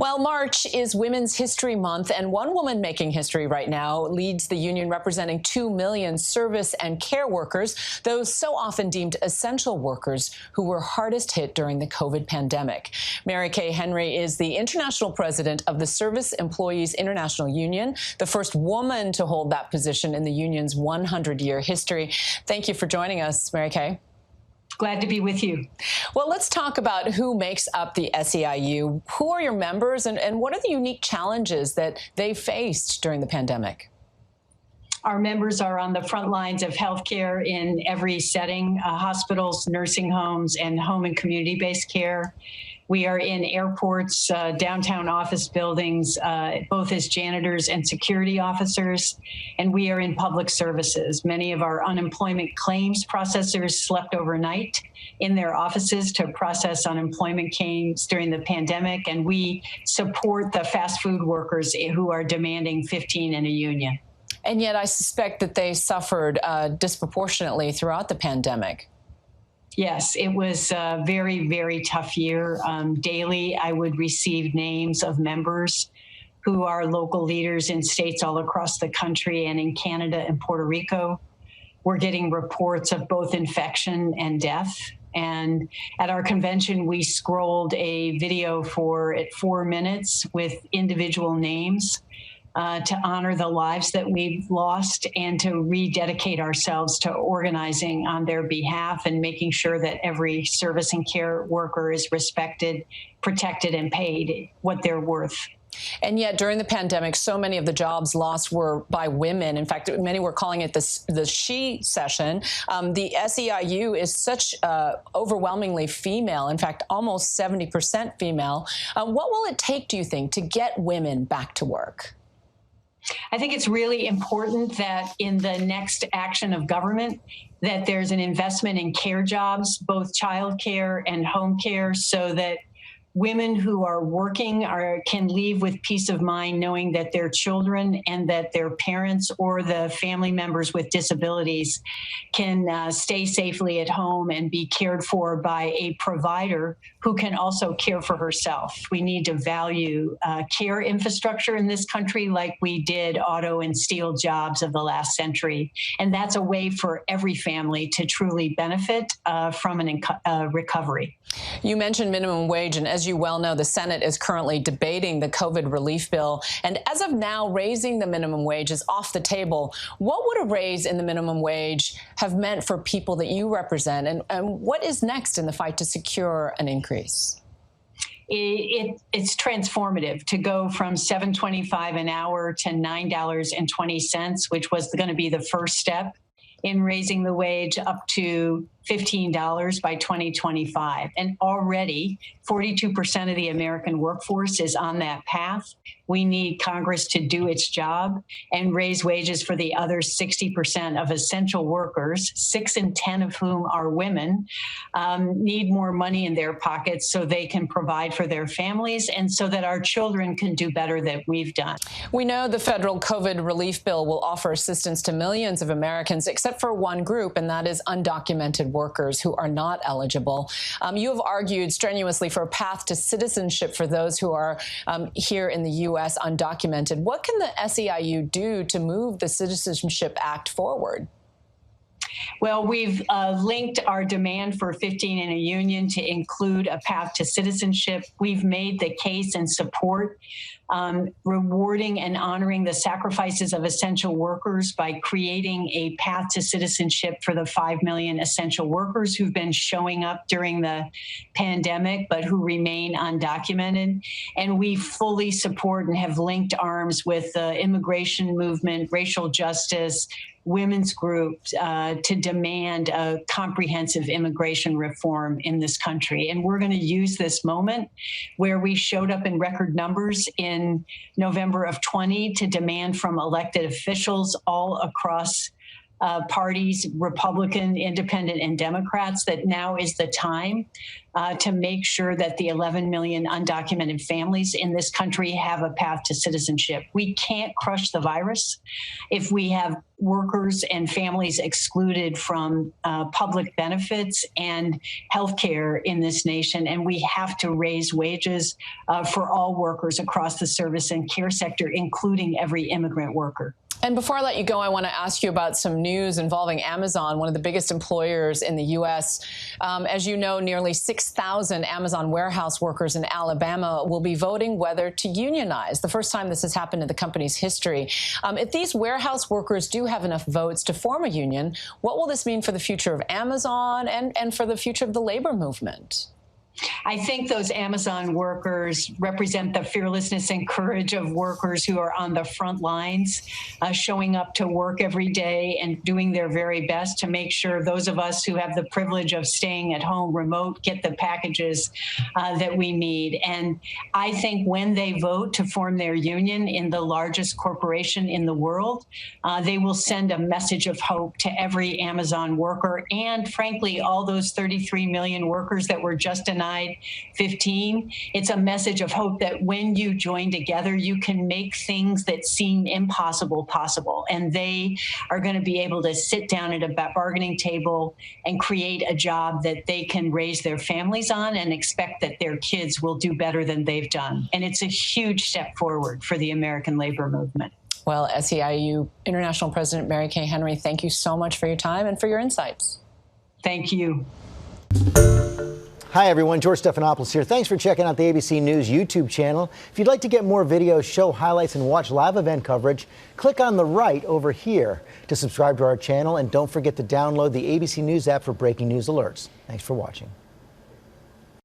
Well, March is Women's History Month, and one woman making history right now leads the union representing 2 million service and care workers, those so often deemed essential workers who were hardest hit during the COVID pandemic. Mary Kay Henry is the international president of the Service Employees International Union, the first woman to hold that position in the union's 100-year history. Thank you for joining us, Mary Kay. Glad to be with you. Well, let's talk about who makes up the SEIU. Who are your members, and what are the unique challenges that they faced during the pandemic? Our members are on the front lines of healthcare in every setting, hospitals, nursing homes, and home and community-based care. We are in airports, downtown office buildings, both as janitors and security officers, and we are in public services. Many of our unemployment claims processors slept overnight in their offices to process unemployment claims during the pandemic, and we support the fast food workers who are demanding 15 in a union. And yet I suspect that they suffered disproportionately throughout the pandemic. Yes, it was a very, very tough year. Daily, I would receive names of members who are local leaders in states all across the country and in Canada and Puerto Rico. We're getting reports of both infection and death. And at our convention, we scrolled a video for 4 minutes with individual names to honor the lives that we've lost and to rededicate ourselves to organizing on their behalf and making sure that every service and care worker is respected, protected, and paid what they're worth. And yet, during the pandemic, so many of the jobs lost were by women. In fact, many were calling it the she session. The SEIU is such overwhelmingly female, in fact, almost 70% female. What will it take, do you think, to get women back to work? I think it's really important that in the next action of government, that there's an investment in care jobs, both child care and home care, so that women who are working can leave with peace of mind knowing that their children and that their parents or the family members with disabilities can stay safely at home and be cared for by a provider who can also care for herself. We need to value care infrastructure in this country like we did auto and steel jobs of the last century. And that's a way for every family to truly benefit from a recovery. You mentioned minimum wage, and as you well know, the Senate is currently debating the COVID relief bill. And as of now, raising the minimum wage is off the table. What would a raise in the minimum wage have meant for people that you represent? And what is next in the fight to secure an increase? It's transformative to go from $7.25 an hour to $9.20, which was going to be the first step in raising the wage up to $15 by 2025. And already 42% of the American workforce is on that path. We need Congress to do its job and raise wages for the other 60% of essential workers, 6 in 10 of whom are women, need more money in their pockets so they can provide for their families and so that our children can do better than we've done. We know the federal COVID relief bill will offer assistance to millions of Americans, except for one group, and that is undocumented workers who are not eligible. You have argued strenuously for a path to citizenship for those who are here in the U.S. undocumented. What can the SEIU do to move the Citizenship Act forward? Well, we've linked our demand for 15 in a union to include a path to citizenship. We've made the case and support rewarding and honoring the sacrifices of essential workers by creating a path to citizenship for the 5 million essential workers who've been showing up during the pandemic, but who remain undocumented. And we fully support and have linked arms with the immigration movement, racial justice, women's groups to demand a comprehensive immigration reform in this country. And we're going to use this moment where we showed up in record numbers in November of 20 to demand from elected officials all across parties, Republican, Independent, and Democrats, that now is the time to make sure that the 11 million undocumented families in this country have a path to citizenship. We can't crush the virus if we have workers and families excluded from public benefits and health care in this nation. And we have to raise wages for all workers across the service and care sector, including every immigrant worker. And before I let you go, I want to ask you about some news involving Amazon, one of the biggest employers in the U.S. As you know, nearly 6,000 Amazon warehouse workers in Alabama will be voting whether to unionize, the first time this has happened in the company's history. If these warehouse workers do have enough votes to form a union, what will this mean for the future of Amazon and for the future of the labor movement? I think those Amazon workers represent the fearlessness and courage of workers who are on the front lines, showing up to work every day and doing their very best to make sure those of us who have the privilege of staying at home remote get the packages that we need. And I think when they vote to form their union in the largest corporation in the world, they will send a message of hope to every Amazon worker and, frankly, all those 33 million workers that were just denied 15. It's a message of hope that when you join together, you can make things that seem impossible possible. And they are going to be able to sit down at a bargaining table and create a job that they can raise their families on and expect that their kids will do better than they've done. And it's a huge step forward for the American labor movement. Well, SEIU International President Mary Kay Henry, thank you so much for your time and for your insights. Thank you. Hi, everyone. George Stephanopoulos here. Thanks for checking out the ABC News YouTube channel. If you'd like to get more videos, show highlights, and watch live event coverage, click on the right over here to subscribe to our channel. And don't forget to download the ABC News app for breaking news alerts. Thanks for watching.